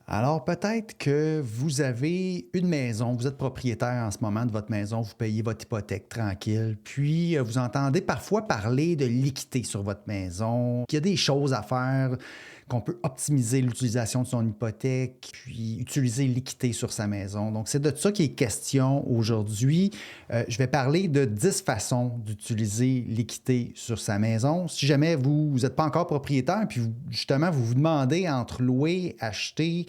Alors, peut-être que vous avez une maison, vous êtes propriétaire en ce moment de votre maison, vous payez votre hypothèque tranquille, puis vous entendez parfois parler de l'équité sur votre maison, qu'il y a des choses à faire, qu'on peut optimiser l'utilisation de son hypothèque, puis utiliser l'équité sur sa maison. Donc, c'est de ça qui est question aujourd'hui. Je vais parler de 10 façons d'utiliser l'équité sur sa maison. Si jamais vous n'êtes pas encore propriétaire, puis justement, vous vous demandez entre louer, acheter,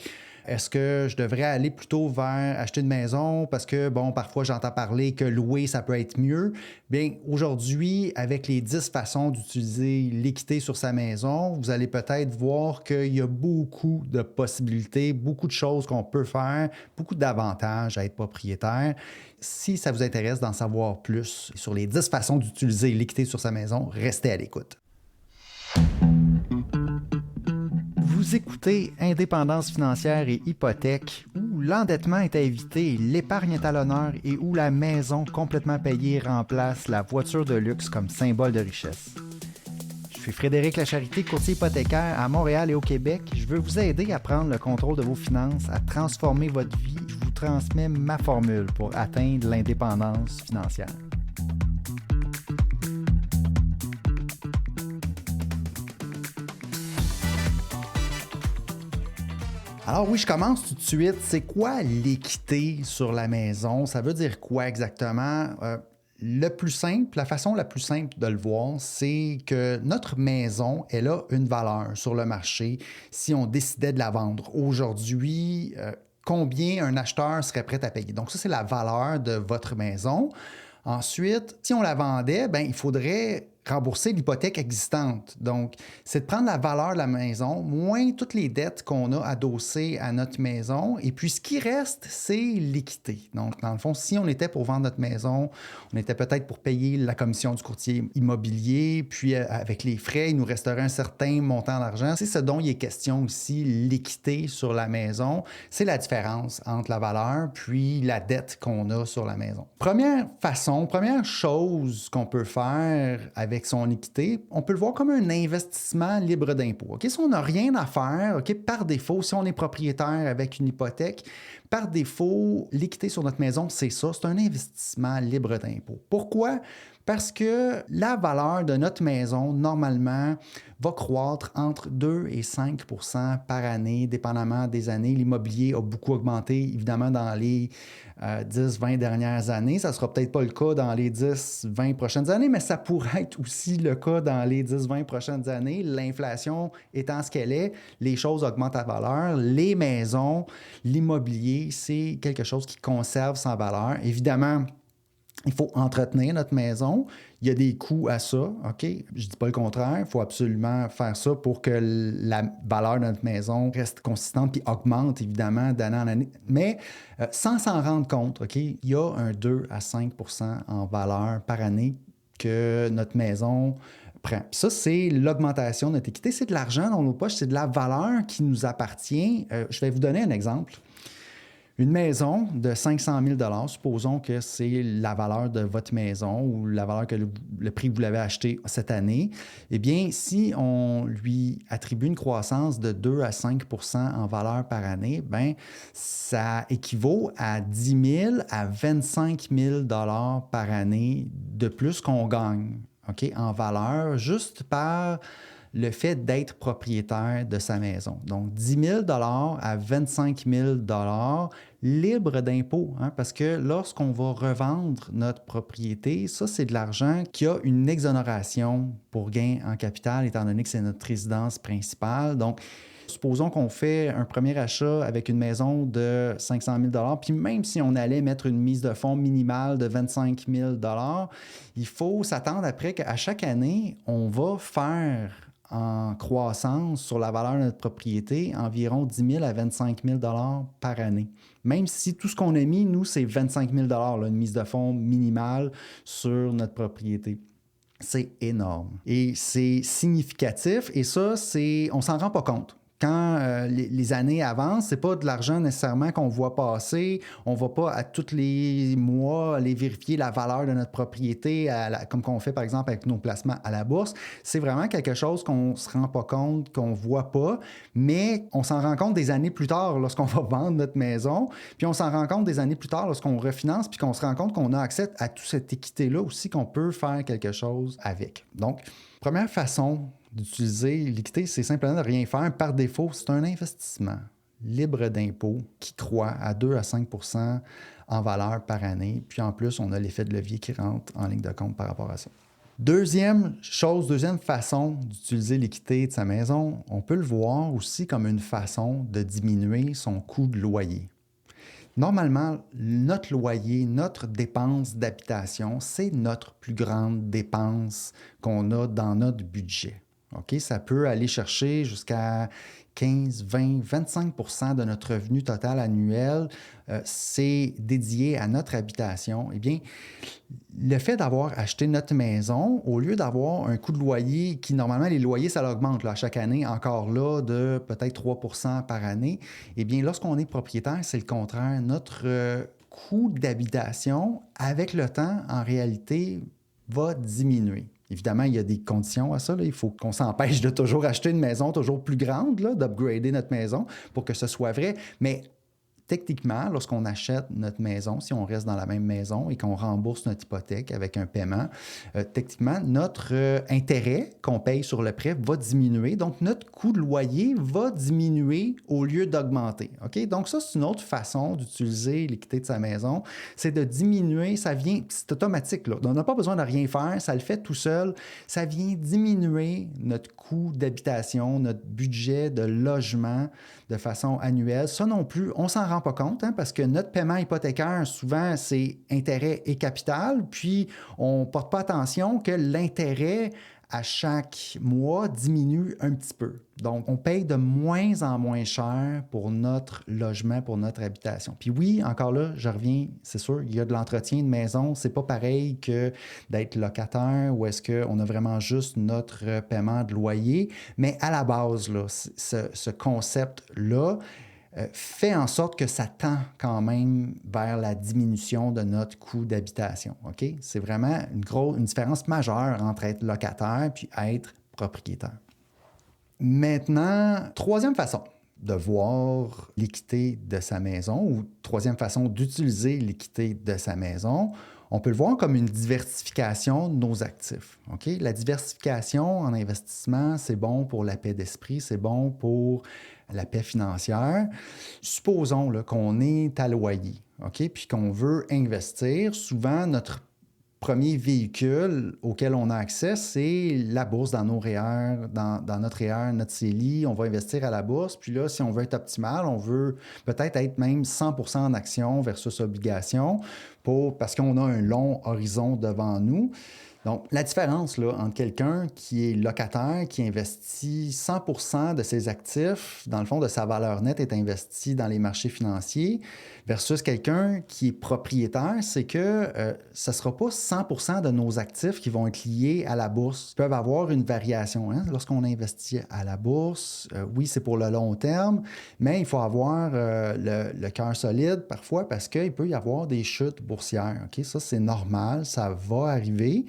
est-ce que je devrais aller plutôt vers acheter une maison parce que, bon, parfois j'entends parler que louer, ça peut être mieux. Bien, aujourd'hui, avec les 10 façons d'utiliser l'équité sur sa maison, vous allez peut-être voir qu'il y a beaucoup de possibilités, beaucoup de choses qu'on peut faire, beaucoup d'avantages à être propriétaire. Si ça vous intéresse d'en savoir plus sur les 10 façons d'utiliser l'équité sur sa maison, restez à l'écoute. Vous écoutez Indépendance financière et hypothèque, où l'endettement est à éviter, l'épargne est à l'honneur et où la maison complètement payée remplace la voiture de luxe comme symbole de richesse. Je suis Frédéric Lacharité, courtier hypothécaire à Montréal et au Québec. Je veux vous aider à prendre le contrôle de vos finances, à transformer votre vie. Je vous transmets ma formule pour atteindre l'indépendance financière. Alors oui, je commence tout de suite. C'est quoi l'équité sur la maison? Ça veut dire quoi exactement? Le plus simple, la façon la plus simple de le voir, c'est que notre maison, elle a une valeur sur le marché si on décidait de la vendre. Aujourd'hui, combien un acheteur serait prêt à payer? Donc ça, c'est la valeur de votre maison. Ensuite, si on la vendait, ben, il faudrait rembourser l'hypothèque existante. Donc, c'est de prendre la valeur de la maison, moins toutes les dettes qu'on a adossées à notre maison. Et puis, ce qui reste, c'est l'équité. Donc, dans le fond, si on était pour vendre notre maison, on était peut-être pour payer la commission du courtier immobilier, puis avec les frais, il nous resterait un certain montant d'argent. C'est ce dont il est question aussi, l'équité sur la maison. C'est la différence entre la valeur puis la dette qu'on a sur la maison. Première chose qu'on peut faire avec son équité, on peut le voir comme un investissement libre d'impôt. Okay? Si on n'a rien à faire, okay, par défaut, si on est propriétaire avec une hypothèque, par défaut, l'équité sur notre maison, c'est ça, c'est un investissement libre d'impôt. Pourquoi? Parce que la valeur de notre maison, normalement, va croître entre 2 et 5 % par année, dépendamment des années. L'immobilier a beaucoup augmenté, évidemment, dans les 10-20 dernières années. Ça ne sera peut-être pas le cas dans les 10-20 prochaines années, mais ça pourrait être aussi le cas dans les 10-20 prochaines années. L'inflation étant ce qu'elle est, les choses augmentent en valeur. Les maisons, l'immobilier, c'est quelque chose qui conserve sa valeur. Évidemment, il faut entretenir notre maison. Il y a des coûts à ça, OK? Je ne dis pas le contraire. Il faut absolument faire ça pour que la valeur de notre maison reste consistante puis augmente, évidemment, d'année en année. Mais sans s'en rendre compte, OK? Il y a un 2 à 5 % en valeur par année que notre maison prend. Puis ça, c'est l'augmentation de notre équité. C'est de l'argent dans nos poches. C'est de la valeur qui nous appartient. Je vais vous donner un exemple. Une maison de 500 000 supposons que c'est la valeur de votre maison ou la valeur que le prix que vous l'avez acheté cette année. Eh bien, si on lui attribue une croissance de 2 à 5 % en valeur par année, bien, ça équivaut à 10 000 à 25 000 par année de plus qu'on gagne, OK, en valeur, juste par le fait d'être propriétaire de sa maison. Donc, 10 000 à 25 000 libre d'impôt, hein, parce que lorsqu'on va revendre notre propriété, ça, c'est de l'argent qui a une exonération pour gain en capital, étant donné que c'est notre résidence principale. Donc, supposons qu'on fait un premier achat avec une maison de 500 000 puis même si on allait mettre une mise de fonds minimale de 25 000 il faut s'attendre après qu'à chaque année, on va faire en croissance sur la valeur de notre propriété environ 10 000 à 25 000 par année. Même si tout ce qu'on a mis, nous, c'est 25 000 là, une mise de fonds minimale sur notre propriété. C'est énorme et c'est significatif et ça, on s'en rend pas compte. quand les années avancent, c'est pas de l'argent nécessairement qu'on voit passer. On va pas à tous les mois aller vérifier la valeur de notre propriété, comme qu'on fait par exemple avec nos placements à la bourse. C'est vraiment quelque chose qu'on se rend pas compte, qu'on voit pas, mais on s'en rend compte des années plus tard lorsqu'on va vendre notre maison, puis on s'en rend compte des années plus tard lorsqu'on refinance, puis qu'on se rend compte qu'on a accès à toute cette équité-là aussi, qu'on peut faire quelque chose avec. Donc, première façon d'utiliser l'équité, c'est simplement de rien faire. Par défaut, c'est un investissement libre d'impôt qui croît à 2 à 5 en valeur par année. Puis en plus, on a l'effet de levier qui rentre en ligne de compte par rapport à ça. Deuxième façon d'utiliser l'équité de sa maison, on peut le voir aussi comme une façon de diminuer son coût de loyer. Normalement, notre loyer, notre dépense d'habitation, c'est notre plus grande dépense qu'on a dans notre budget. OK? Ça peut aller chercher jusqu'à 15, 20, 25 de notre revenu total annuel. C'est dédié à notre habitation. Eh bien, le fait d'avoir acheté notre maison, au lieu d'avoir un coût de loyer qui, normalement, les loyers, ça l'augmente là, chaque année, encore là, de peut-être 3 par année, eh bien, lorsqu'on est propriétaire, c'est le contraire. Notre coût d'habitation, avec le temps, en réalité, va diminuer. Évidemment, il y a des conditions à ça. Là. Il faut qu'on s'empêche de toujours acheter une maison toujours plus grande, là, d'upgrader notre maison pour que ce soit vrai. Mais techniquement, lorsqu'on achète notre maison, si on reste dans la même maison et qu'on rembourse notre hypothèque avec un paiement, techniquement, notre intérêt qu'on paye sur le prêt va diminuer. Donc, notre coût de loyer va diminuer au lieu d'augmenter. OK? Donc, ça, c'est une autre façon d'utiliser l'équité de sa maison. C'est de diminuer, ça vient, c'est automatique. Là. On n'a pas besoin de rien faire, ça le fait tout seul. Ça vient diminuer notre coût d'habitation, notre budget de logement de façon annuelle. Ça non plus, on s'en rend pas compte, hein, parce que notre paiement hypothécaire, souvent, c'est intérêt et capital, puis on ne porte pas attention que l'intérêt à chaque mois diminue un petit peu. Donc, on paye de moins en moins cher pour notre logement, pour notre habitation. Puis oui, encore là, je reviens, c'est sûr, il y a de l'entretien de maison. C'est pas pareil que d'être locataire ou est-ce qu'on a vraiment juste notre paiement de loyer. Mais à la base, là, ce concept-là, fait en sorte que ça tend quand même vers la diminution de notre coût d'habitation. OK? C'est vraiment une différence majeure entre être locataire puis être propriétaire. Maintenant, troisième façon de voir l'équité de sa maison ou troisième façon d'utiliser l'équité de sa maison, on peut le voir comme une diversification de nos actifs. OK? La diversification en investissement, c'est bon pour la paix d'esprit, c'est bon pour la paix financière. Supposons là, qu'on est à loyer, OK? Puis qu'on veut investir. Souvent, notre premier véhicule auquel on a accès, c'est la bourse dans nos REER, dans notre REER, notre CELI. On va investir à la bourse. Puis là, si on veut être optimal, on veut peut-être être même 100% en action versus obligation parce qu'on a un long horizon devant nous. Donc, la différence là, entre quelqu'un qui est locataire, qui investit 100% de ses actifs, dans le fond, de sa valeur nette est investi dans les marchés financiers, versus quelqu'un qui est propriétaire, c'est que ce ne sera pas 100% de nos actifs qui vont être liés à la bourse. Ils peuvent avoir une variation. Hein? Lorsqu'on investit à la bourse, oui, c'est pour le long terme, mais il faut avoir le cœur solide parfois parce qu'il peut y avoir des chutes boursières. Okay? Ça, c'est normal, ça va arriver.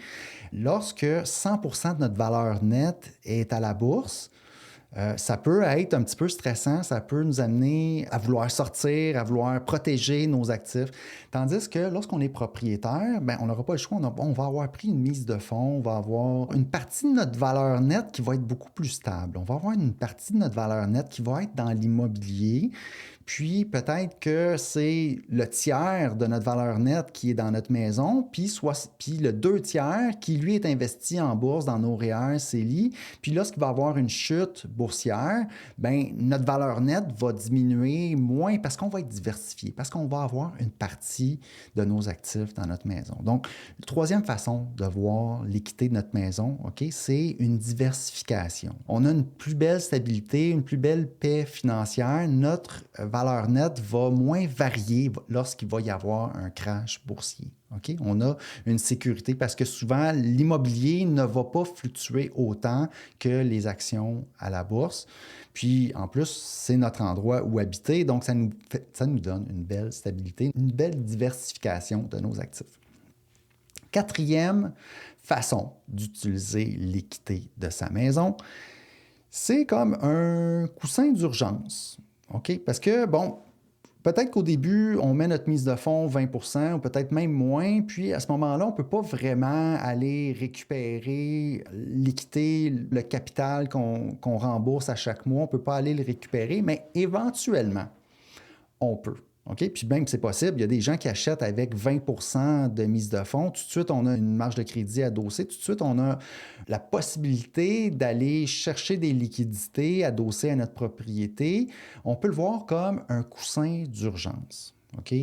Lorsque 100% de notre valeur nette est à la bourse, ça peut être un petit peu stressant, ça peut nous amener à vouloir sortir, à vouloir protéger nos actifs. Tandis que lorsqu'on est propriétaire, on n'aura pas le choix, on va avoir pris une mise de fonds, on va avoir une partie de notre valeur nette qui va être beaucoup plus stable. On va avoir une partie de notre valeur nette qui va être dans l'immobilier. Puis peut-être que c'est le tiers de notre valeur nette qui est dans notre maison, puis le 2 tiers qui, lui, est investi en bourse dans nos REER, CELI. Puis lorsqu'il va y avoir une chute boursière, notre valeur nette va diminuer moins parce qu'on va être diversifié, parce qu'on va avoir une partie de nos actifs dans notre maison. Donc, la troisième façon de voir l'équité de notre maison, OK, c'est une diversification. On a une plus belle stabilité, une plus belle paix financière. Notre valeur nette va moins varier lorsqu'il va y avoir un crash boursier. Okay? On a une sécurité parce que souvent, l'immobilier ne va pas fluctuer autant que les actions à la bourse. Puis, en plus, c'est notre endroit où habiter, donc ça nous donne une belle stabilité, une belle diversification de nos actifs. Quatrième façon d'utiliser l'équité de sa maison, c'est comme un coussin d'urgence. OK? Parce que, bon, peut-être qu'au début, on met notre mise de fonds 20 ou peut-être même moins, puis à ce moment-là, on ne peut pas vraiment aller récupérer l'équité, le capital qu'on rembourse à chaque mois. On ne peut pas aller le récupérer, mais éventuellement, on peut. OK? Puis même c'est possible, il y a des gens qui achètent avec 20 de mise de fonds. Tout de suite, on a une marge de crédit adossée. Tout de suite, on a la possibilité d'aller chercher des liquidités adossées à notre propriété. On peut le voir comme un coussin d'urgence. OK?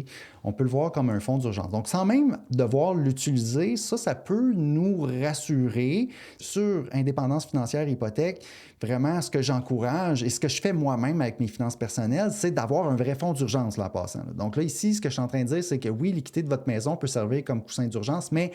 On peut le voir comme un fonds d'urgence. Donc, sans même devoir l'utiliser, ça peut nous rassurer sur indépendance financière et hypothèque. Vraiment, ce que j'encourage et ce que je fais moi-même avec mes finances personnelles, c'est d'avoir un vrai fonds d'urgence là, en passant. Donc là, ici, ce que je suis en train de dire, c'est que oui, l'équité de votre maison peut servir comme coussin d'urgence, mais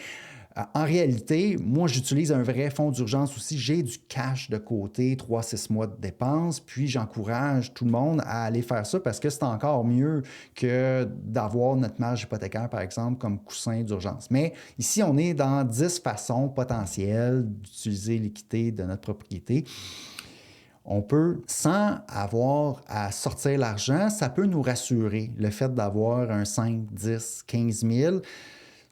en réalité, moi, j'utilise un vrai fonds d'urgence aussi. J'ai du cash de côté, 3-6 mois de dépenses, puis j'encourage tout le monde à aller faire ça parce que c'est encore mieux que d'avoir notre marge hypothécaire, par exemple, comme coussin d'urgence. Mais ici, on est dans 10 façons potentielles d'utiliser l'équité de notre propriété. On peut, sans avoir à sortir l'argent, ça peut nous rassurer, le fait d'avoir un 5, 10, 15 000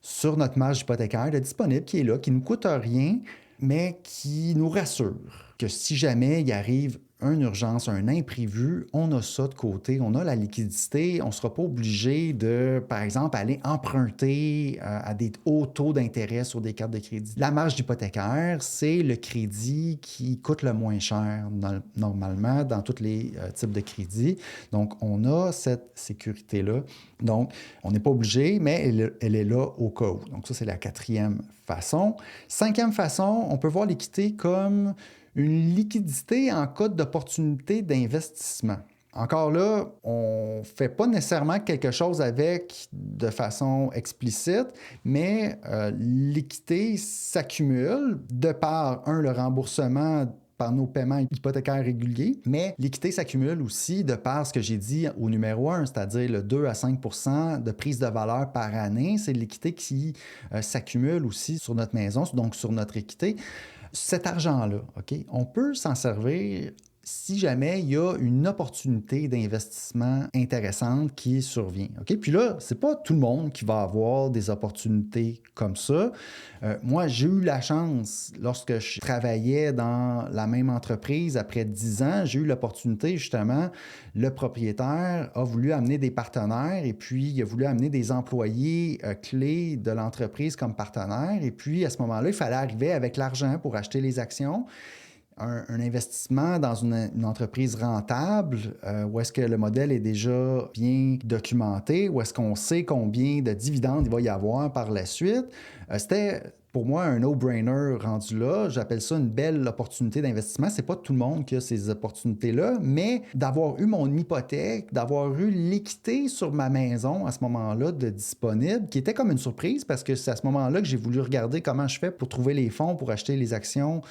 sur notre marge hypothécaire de disponible qui est là, qui ne nous coûte rien, mais qui nous rassure que si jamais il arrive une urgence, un imprévu, on a ça de côté, on a la liquidité, on ne sera pas obligé de, par exemple, aller emprunter à des hauts taux d'intérêt sur des cartes de crédit. La marge hypothécaire, c'est le crédit qui coûte le moins cher normalement dans tous les types de crédits. Donc, on a cette sécurité-là. Donc, on n'est pas obligé, mais elle est là au cas où. Donc, ça, c'est la quatrième façon. Cinquième façon, on peut voir l'équité comme une liquidité en cas d'opportunité d'investissement. Encore là, on ne fait pas nécessairement quelque chose avec de façon explicite, mais l'équité s'accumule de par, le remboursement par nos paiements hypothécaires réguliers, mais l'équité s'accumule aussi de par ce que j'ai dit au numéro 1, c'est-à-dire le 2 à 5 de prise de valeur par année. C'est l'équité qui s'accumule aussi sur notre maison, donc sur notre équité. Cet argent-là, OK, on peut s'en servir si jamais il y a une opportunité d'investissement intéressante qui survient. OK? Puis là, c'est pas tout le monde qui va avoir des opportunités comme ça. Moi, j'ai eu la chance, lorsque je travaillais dans la même entreprise, après 10 ans, j'ai eu l'opportunité, justement, le propriétaire a voulu amener des partenaires et puis il a voulu amener des employés clés de l'entreprise comme partenaires. Et puis, à ce moment-là, il fallait arriver avec l'argent pour acheter les actions. Un investissement dans une entreprise rentable, où est-ce que le modèle est déjà bien documenté, où est-ce qu'on sait combien de dividendes il va y avoir par la suite. C'était pour moi un no-brainer rendu là. J'appelle ça une belle opportunité d'investissement. C'est pas tout le monde qui a ces opportunités-là, mais d'avoir eu mon hypothèque, d'avoir eu l'équité sur ma maison à ce moment-là de disponible, qui était comme une surprise parce que c'est à ce moment-là que j'ai voulu regarder comment je fais pour trouver les fonds pour acheter les actions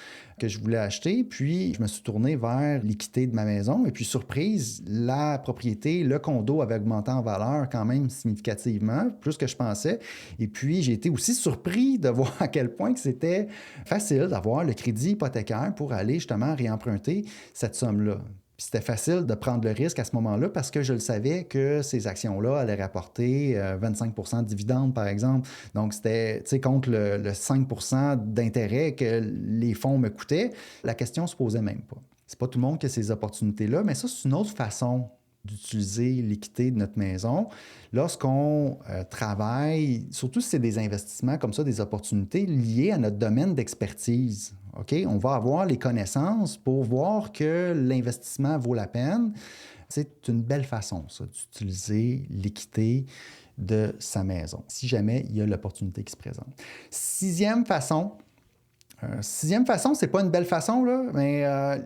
que je voulais acheter. Puis, je me suis tourné vers l'équité de ma maison. Et puis, surprise, la propriété, le condo avait augmenté en valeur quand même significativement, plus que je pensais. Et puis, j'ai été aussi surpris de voir à quel point que c'était facile d'avoir le crédit hypothécaire pour aller justement réemprunter cette somme-là. Puis c'était facile de prendre le risque à ce moment-là parce que je le savais que ces actions-là allaient rapporter 25 de dividendes, par exemple. Donc, c'était contre le 5 d'intérêt que les fonds me coûtaient. La question ne se posait même pas. C'est pas tout le monde qui a ces opportunités-là, mais ça, c'est une autre façon d'utiliser l'équité de notre maison. Lorsqu'on travaille, surtout si c'est des investissements comme ça, des opportunités liées à notre domaine d'expertise, OK? On va avoir les connaissances pour voir que l'investissement vaut la peine. C'est une belle façon, ça, d'utiliser l'équité de sa maison, si jamais il y a l'opportunité qui se présente. Sixième façon, c'est pas une belle façon, là, mais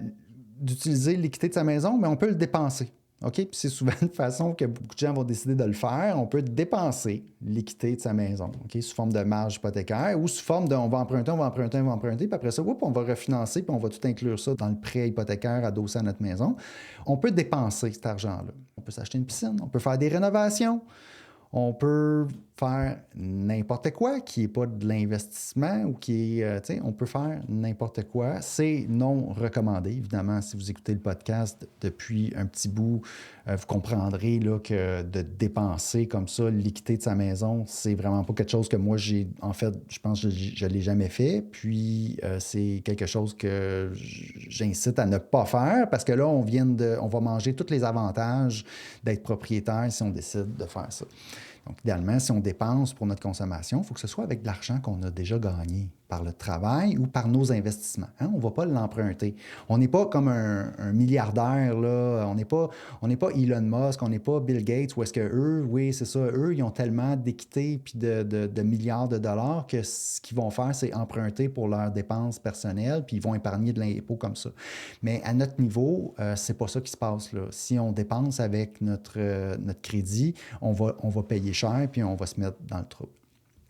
d'utiliser l'équité de sa maison, mais on peut le dépenser. OK? Puis c'est souvent une façon que beaucoup de gens vont décider de le faire. On peut dépenser l'équité de sa maison, OK? Sous forme de marge hypothécaire ou sous forme de on va emprunter, on va emprunter, on va emprunter, puis après ça, on va refinancer, puis on va tout inclure ça dans le prêt hypothécaire adossé à notre maison. On peut dépenser cet argent-là. On peut s'acheter une piscine, on peut faire des rénovations. On peut faire n'importe quoi qui n'est pas de l'investissement ou qui est, on peut faire n'importe quoi. C'est non recommandé. Évidemment, si vous écoutez le podcast depuis un petit bout, vous comprendrez là, que de dépenser comme ça l'équité de sa maison, c'est vraiment pas quelque chose que moi, en fait, je pense que je ne l'ai jamais fait. Puis, c'est quelque chose que j'incite à ne pas faire parce que là, on va manger tous les avantages d'être propriétaire si on décide de faire ça. Donc, idéalement, si on dépense pour notre consommation, il faut que ce soit avec de l'argent qu'on a déjà gagné par le travail ou par nos investissements. Hein? On ne va pas l'emprunter. On n'est pas comme un milliardaire, là. On n'est pas Elon Musk, on n'est pas Bill Gates, où est-ce que eux, oui, c'est ça, eux, ils ont tellement d'équité puis de milliards de dollars que ce qu'ils vont faire, c'est emprunter pour leurs dépenses personnelles, puis ils vont épargner de l'impôt comme ça. Mais à notre niveau, c'est pas ça qui se passe, là. Si on dépense avec notre crédit, on va payer cher, puis on va se mettre dans le trouble.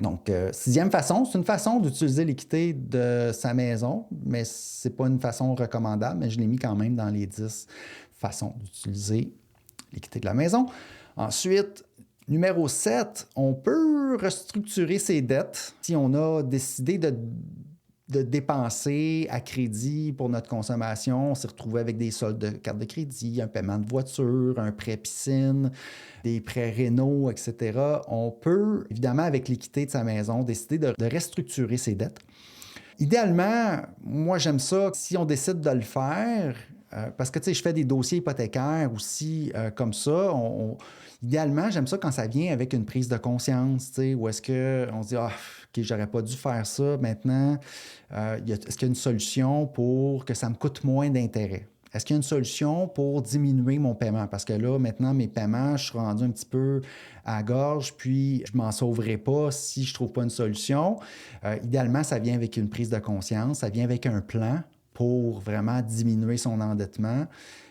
Donc, sixième façon, c'est une façon d'utiliser l'équité de sa maison, mais ce n'est pas une façon recommandable, mais je l'ai mis quand même dans les 10 façons d'utiliser l'équité de la maison. Ensuite, numéro 7, on peut restructurer ses dettes si on a décidé de dépenser à crédit pour notre consommation. On s'est retrouvé avec des soldes de carte de crédit, un paiement de voiture, un prêt piscine, des prêts rénaux, etc. On peut, évidemment, avec l'équité de sa maison, décider de restructurer ses dettes. Idéalement, moi, j'aime ça si on décide de le faire, parce que, tu sais, je fais des dossiers hypothécaires aussi comme ça. Idéalement, j'aime ça quand ça vient avec une prise de conscience, tu sais, où est-ce qu'on se dit « Ah, OK, j'aurais pas dû faire ça. Maintenant, est-ce qu'il y a une solution pour que ça me coûte moins d'intérêt? Est-ce qu'il y a une solution pour diminuer mon paiement? Parce que là, maintenant, mes paiements, je suis rendu un petit peu à la gorge, puis je ne m'en sauverai pas si je ne trouve pas une solution. » Idéalement, ça vient avec une prise de conscience, ça vient avec un plan pour vraiment diminuer son endettement.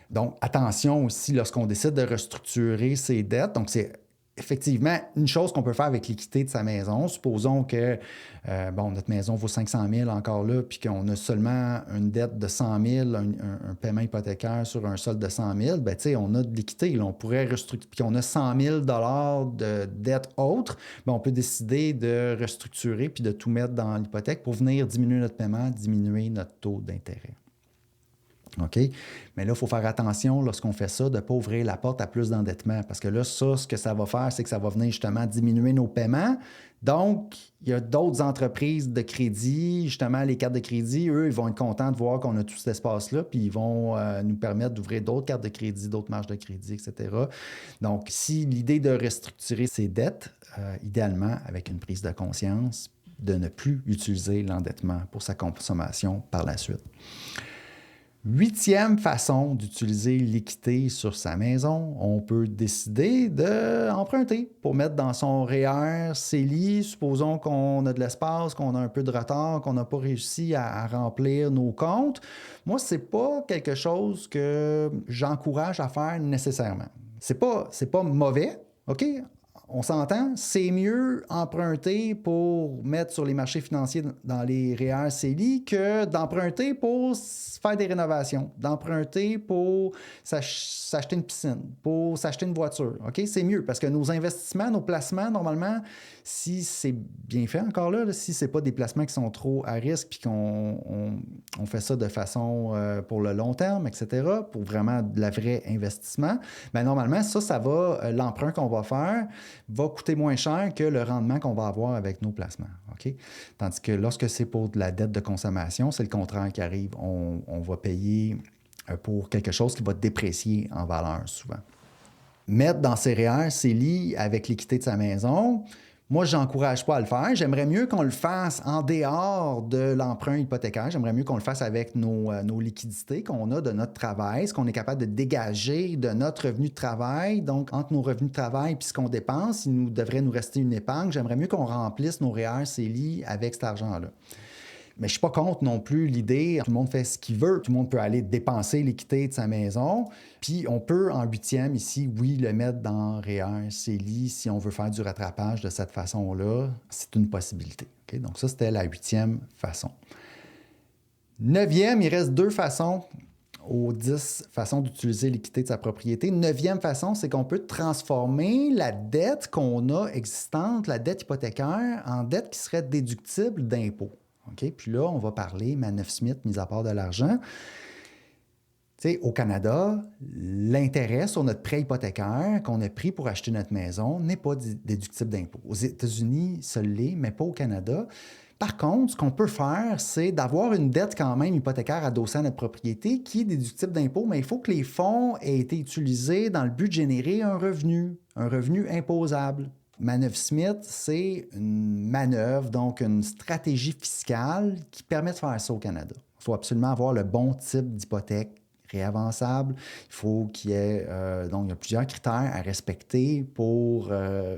Donc, attention aussi lorsqu'on décide de restructurer ses dettes. Donc, c'est effectivement une chose qu'on peut faire avec l'équité de sa maison. Supposons que notre maison vaut 500 000 encore là, puis qu'on a seulement une dette de 100 000, un paiement hypothécaire sur un solde de 100 000, bien, tu sais, on a de l'équité. Là, on pourrait restructurer, puis on a 100 000 de dette autre, bien, on peut décider de restructurer puis de tout mettre dans l'hypothèque pour venir diminuer notre paiement, diminuer notre taux d'intérêt. OK? Mais là, il faut faire attention lorsqu'on fait ça de ne pas ouvrir la porte à plus d'endettement. Parce que là, ça, ce que ça va faire, c'est que ça va venir justement diminuer nos paiements. Donc, il y a d'autres entreprises de crédit, justement, les cartes de crédit, eux, ils vont être contents de voir qu'on a tout cet espace-là, puis ils vont nous permettre d'ouvrir d'autres cartes de crédit, d'autres marges de crédit, etc. Donc, si l'idée de restructurer ses dettes, idéalement, avec une prise de conscience, de ne plus utiliser l'endettement pour sa consommation par la suite. Huitième façon d'utiliser l'équité sur sa maison, on peut décider d'emprunter pour mettre dans son REER, CELI. Supposons qu'on a de l'espace, qu'on a un peu de retard, qu'on n'a pas réussi à remplir nos comptes. Moi, ce n'est pas quelque chose que j'encourage à faire nécessairement. C'est pas mauvais, OK? On s'entend, c'est mieux emprunter pour mettre sur les marchés financiers dans les REER CELI que d'emprunter pour faire des rénovations, d'emprunter pour s'acheter une piscine, pour s'acheter une voiture. OK? C'est mieux parce que nos investissements, nos placements, normalement, si c'est bien fait encore là, si ce n'est pas des placements qui sont trop à risque puis qu'on fait ça de façon pour le long terme, etc., pour vraiment de la vraie investissement, bien normalement, ça va, l'emprunt qu'on va faire va coûter moins cher que le rendement qu'on va avoir avec nos placements. OK? Tandis que lorsque c'est pour de la dette de consommation, c'est le contraire qui arrive. On va payer pour quelque chose qui va déprécier en valeur souvent. Mettre dans ses REER, CELI avec l'équité de sa maison, moi, je n'encourage pas à le faire. J'aimerais mieux qu'on le fasse en dehors de l'emprunt hypothécaire. J'aimerais mieux qu'on le fasse avec nos liquidités qu'on a de notre travail, ce qu'on est capable de dégager de notre revenu de travail. Donc, entre nos revenus de travail et ce qu'on dépense, devrait nous rester une épargne. J'aimerais mieux qu'on remplisse nos REER, CELI avec cet argent-là. Mais je ne suis pas contre non plus l'idée, tout le monde fait ce qu'il veut, tout le monde peut aller dépenser l'équité de sa maison, puis on peut en huitième ici, oui, le mettre dans REER, CELI, si on veut faire du rattrapage de cette façon-là, c'est une possibilité. Okay? Donc ça, c'était la huitième façon. Neuvième, il reste 2 façons aux 10 façons d'utiliser l'équité de sa propriété. Neuvième façon, c'est qu'on peut transformer la dette qu'on a existante, la dette hypothécaire, en dette qui serait déductible d'impôt. Okay? Puis là, on va parler Manœuvre-Smith, mise à part de l'argent. T'sais, au Canada, l'intérêt sur notre prêt hypothécaire qu'on a pris pour acheter notre maison n'est pas déductible d'impôt. Aux États-Unis, ça l'est, mais pas au Canada. Par contre, ce qu'on peut faire, c'est d'avoir une dette quand même hypothécaire adossée à notre propriété qui est déductible d'impôt, mais il faut que les fonds aient été utilisés dans le but de générer un revenu imposable. Manœuvre-Smith, c'est une manœuvre, donc une stratégie fiscale qui permet de faire ça au Canada. Il faut absolument avoir le bon type d'hypothèque réavançable. Il faut qu'il y ait... donc, il y a plusieurs critères à respecter pour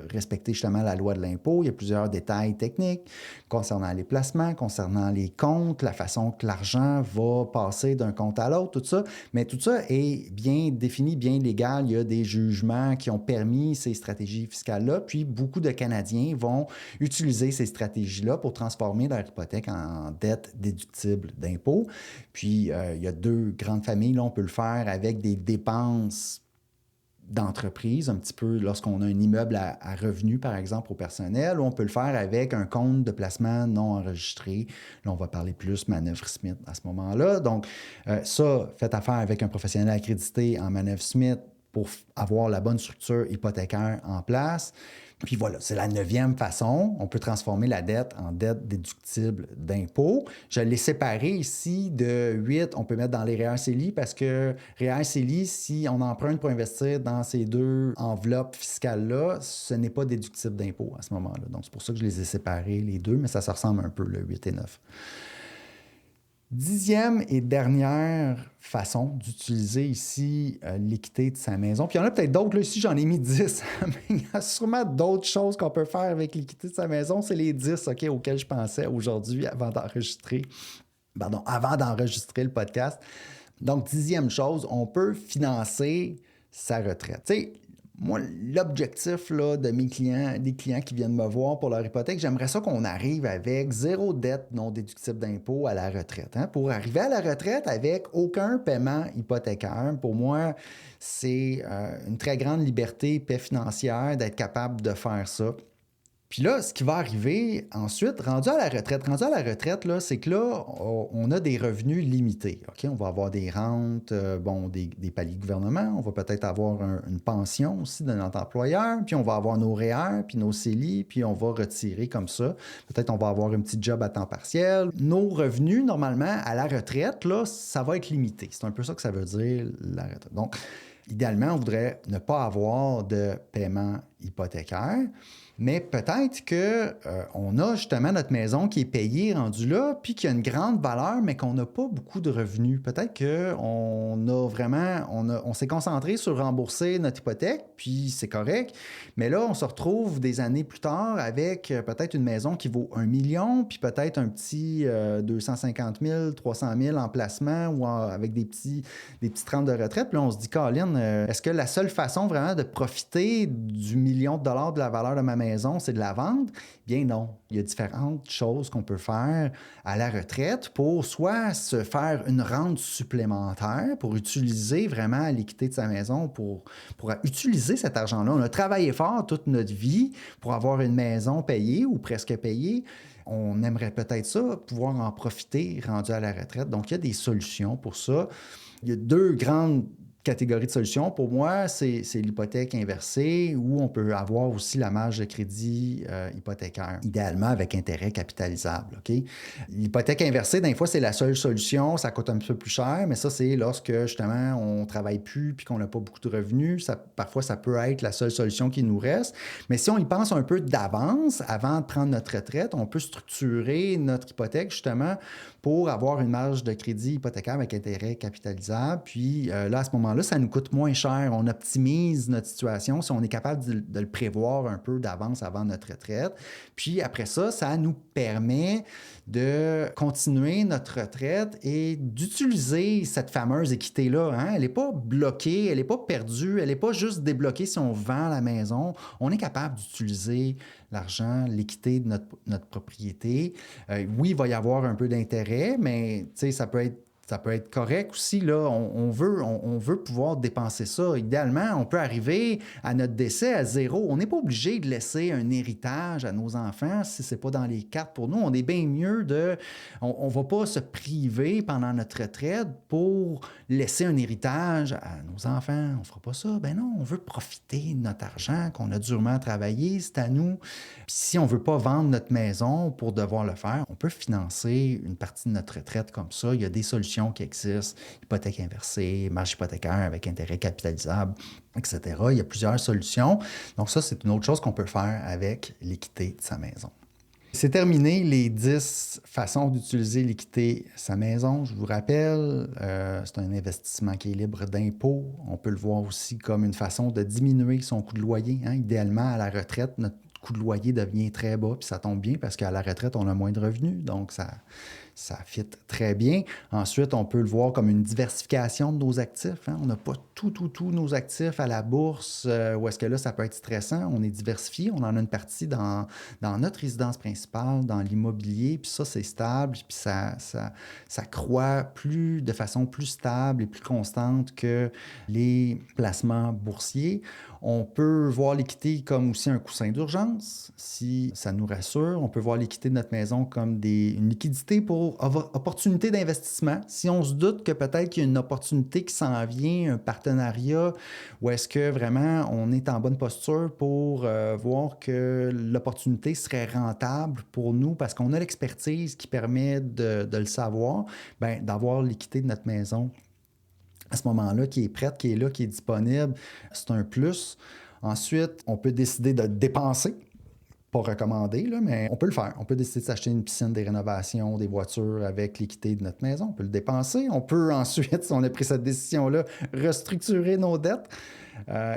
respecter justement la loi de l'impôt. Il y a plusieurs détails techniques concernant les placements, concernant les comptes, la façon que l'argent va passer d'un compte à l'autre, tout ça. Mais tout ça est bien défini, bien légal. Il y a des jugements qui ont permis ces stratégies fiscales-là. Puis, beaucoup de Canadiens vont utiliser ces stratégies-là pour transformer leur hypothèque en dette déductible d'impôt. Puis, il y a 2 grandes familles. Là, on peut le faire avec des dépenses d'entreprise, un petit peu lorsqu'on a un immeuble à revenu, par exemple, au personnel, ou on peut le faire avec un compte de placement non enregistré. Là, on va parler plus Manœuvre-Smith à ce moment-là. Donc, ça, faites affaire avec un professionnel accrédité en Manœuvre-Smith pour avoir la bonne structure hypothécaire en place. Puis voilà, c'est la 9e façon. On peut transformer la dette en dette déductible d'impôt. Je l'ai séparé ici de 8. On peut mettre dans les REER CELI parce que REER CELI, si on emprunte pour investir dans ces 2 enveloppes fiscales-là, ce n'est pas déductible d'impôt à ce moment-là. Donc, c'est pour ça que je les ai séparés, les 2, mais ça se ressemble un peu, le 8 et 9. 10e et dernière façon d'utiliser ici l'équité de sa maison. Puis il y en a peut-être d'autres. Là, ici, j'en ai mis 10. Mais il y a sûrement d'autres choses qu'on peut faire avec l'équité de sa maison. C'est les 10 auxquels je pensais aujourd'hui avant d'enregistrer le podcast. Donc, 10e chose, on peut financer sa retraite. Tu sais, moi, l'objectif là, de mes clients, des clients qui viennent me voir pour leur hypothèque, j'aimerais ça qu'on arrive avec 0 dette non déductible d'impôt à la retraite. Hein? Pour arriver à la retraite avec aucun paiement hypothécaire, pour moi, c'est une très grande liberté, paix financière d'être capable de faire ça. Puis là, ce qui va arriver ensuite, rendu à la retraite, là, c'est que là, on a des revenus limités. Okay? On va avoir des rentes, des paliers de gouvernement, on va peut-être avoir une pension aussi de notre employeur, puis on va avoir nos REER, puis nos CELI, puis on va retirer comme ça. Peut-être on va avoir un petit job à temps partiel. Nos revenus, normalement, à la retraite, là, ça va être limité. C'est un peu ça que ça veut dire, la retraite. Donc, idéalement, on voudrait ne pas avoir de paiement hypothécaire. Mais peut-être qu'on a justement notre maison qui est payée, rendue là, puis qu'il y a une grande valeur, mais qu'on n'a pas beaucoup de revenus. Peut-être on s'est concentré sur rembourser notre hypothèque, puis c'est correct. Mais là, on se retrouve des années plus tard avec peut-être une maison qui vaut 1 million, puis peut-être un petit 250 000, 300 000 en placement ou avec des petites rentes de retraite. Puis là, on se dit, Colin, est-ce que la seule façon vraiment de profiter du million de dollars de la valeur de ma maison, c'est de la vendre? Bien non. Il y a différentes choses qu'on peut faire à la retraite pour soit se faire une rente supplémentaire pour utiliser vraiment l'équité de sa maison, pour utiliser cet argent-là. On a travaillé fort toute notre vie pour avoir une maison payée ou presque payée. On aimerait peut-être ça, pouvoir en profiter rendu à la retraite. Donc, il y a des solutions pour ça. Il y a 2 grandes catégorie de solutions. Pour moi, c'est l'hypothèque inversée où on peut avoir aussi la marge de crédit hypothécaire, idéalement avec intérêt capitalisable. Okay? L'hypothèque inversée, des fois, c'est la seule solution. Ça coûte un peu plus cher, mais ça, c'est lorsque, justement, on ne travaille plus puis qu'on n'a pas beaucoup de revenus. Parfois, ça peut être la seule solution qui nous reste. Mais si on y pense un peu d'avance, avant de prendre notre retraite, on peut structurer notre hypothèque, justement, pour avoir une marge de crédit hypothécaire avec intérêt capitalisable. Puis là, à ce moment moment-là, ça nous coûte moins cher. On optimise notre situation si on est capable de le prévoir un peu d'avance avant notre retraite. Puis après ça, ça nous permet de continuer notre retraite et d'utiliser cette fameuse équité-là. Hein? Elle n'est pas bloquée, elle n'est pas perdue, elle n'est pas juste débloquée si on vend la maison. On est capable d'utiliser l'argent, l'équité de notre propriété. Oui, il va y avoir un peu d'intérêt, mais ça peut être correct aussi. Là. On veut pouvoir dépenser ça. Idéalement, on peut arriver à notre décès à zéro. On n'est pas obligé de laisser un héritage à nos enfants si ce n'est pas dans les cartes pour nous. On est bien mieux on ne va pas se priver pendant notre retraite pour laisser un héritage à nos enfants. On ne fera pas ça. Ben non, on veut profiter de notre argent qu'on a durement travaillé. C'est à nous. Puis si on ne veut pas vendre notre maison pour devoir le faire, on peut financer une partie de notre retraite comme ça. Il y a des solutions qui existent, hypothèque inversée, marge hypothécaire avec intérêt capitalisable, etc. Il y a plusieurs solutions. Donc ça, c'est une autre chose qu'on peut faire avec l'équité de sa maison. C'est terminé les 10 façons d'utiliser l'équité de sa maison. Je vous rappelle, c'est un investissement qui est libre d'impôt. On peut le voir aussi comme une façon de diminuer son coût de loyer. Hein. Idéalement, à la retraite, notre coût de loyer devient très bas, puis ça tombe bien parce qu'à la retraite, on a moins de revenus, donc ça fit très bien. Ensuite, on peut le voir comme une diversification de nos actifs. Hein? On n'a pas tous nos actifs à la bourse, où est-ce que là, ça peut être stressant. On est diversifié, on en a une partie dans notre résidence principale, dans l'immobilier, puis ça, c'est stable, puis ça croît de façon plus stable et plus constante que les placements boursiers. On peut voir l'équité comme aussi un coussin d'urgence, si ça nous rassure. On peut voir l'équité de notre maison comme une liquidité pour opportunité d'investissement. Si on se doute que peut-être qu'il y a une opportunité qui s'en vient, un partenariat, ou est-ce que vraiment on est en bonne posture pour voir que l'opportunité serait rentable pour nous parce qu'on a l'expertise qui permet de le savoir, bien, d'avoir l'équité de notre maison à ce moment-là, qui est prête, qui est là, qui est disponible, c'est un plus. Ensuite, on peut décider de dépenser. Pas recommandé, là, mais on peut le faire. On peut décider de s'acheter une piscine, des rénovations, des voitures avec l'équité de notre maison. On peut le dépenser. On peut ensuite, si on a pris cette décision-là, restructurer nos dettes.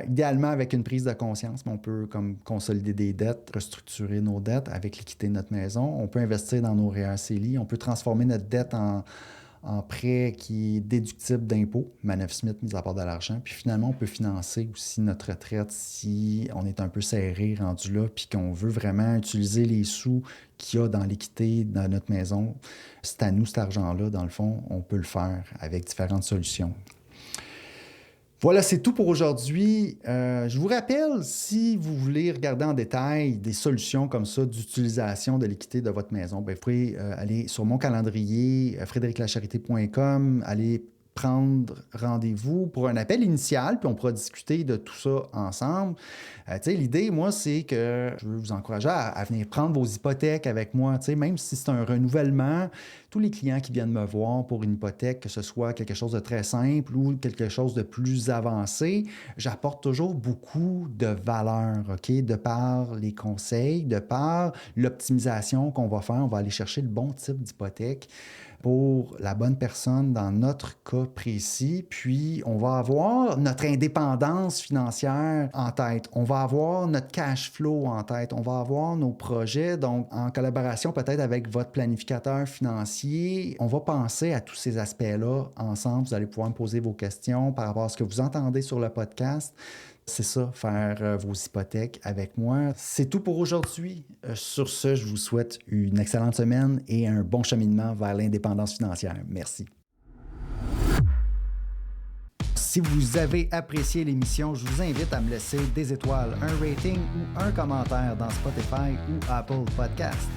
Idéalement avec une prise de conscience, mais on peut comme consolider des dettes, restructurer nos dettes avec l'équité de notre maison. On peut investir dans nos REER CELI. On peut transformer notre dette en prêt qui est déductible d'impôt, Manœuvre Smith, mise à part de l'argent. Puis finalement, on peut financer aussi notre retraite si on est un peu serré, rendu là, puis qu'on veut vraiment utiliser les sous qu'il y a dans l'équité dans notre maison. C'est à nous, cet argent-là, dans le fond, on peut le faire avec différentes solutions. Voilà, c'est tout pour aujourd'hui. Je vous rappelle, si vous voulez regarder en détail des solutions comme ça d'utilisation de l'équité de votre maison, bien, vous pouvez aller sur mon calendrier, frédériclacharité.com, aller prendre rendez-vous pour un appel initial, puis on pourra discuter de tout ça ensemble. L'idée, moi, c'est que je veux vous encourager à venir prendre vos hypothèques avec moi. Même si c'est un renouvellement, tous les clients qui viennent me voir pour une hypothèque, que ce soit quelque chose de très simple ou quelque chose de plus avancé, j'apporte toujours beaucoup de valeur, OK? De par les conseils, de par l'optimisation qu'on va faire. On va aller chercher le bon type d'hypothèque pour la bonne personne dans notre cas précis. Puis, on va avoir notre indépendance financière en tête. On va avoir notre cash flow en tête. On va avoir nos projets. Donc, en collaboration peut-être avec votre planificateur financier, on va penser à tous ces aspects-là ensemble. Vous allez pouvoir me poser vos questions par rapport à ce que vous entendez sur le podcast. C'est ça, faire vos hypothèques avec moi. C'est tout pour aujourd'hui. Sur ce, je vous souhaite une excellente semaine et un bon cheminement vers l'indépendance financière. Merci. Si vous avez apprécié l'émission, je vous invite à me laisser des étoiles, un rating ou un commentaire dans Spotify ou Apple Podcast.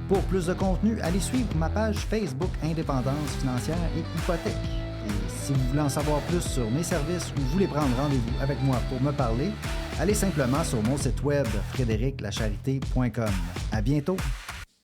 Pour plus de contenu, allez suivre ma page Facebook Indépendance financière et hypothèque. Et si vous voulez en savoir plus sur mes services ou voulez prendre rendez-vous avec moi pour me parler, allez simplement sur mon site web frédériclacharité.com. À bientôt!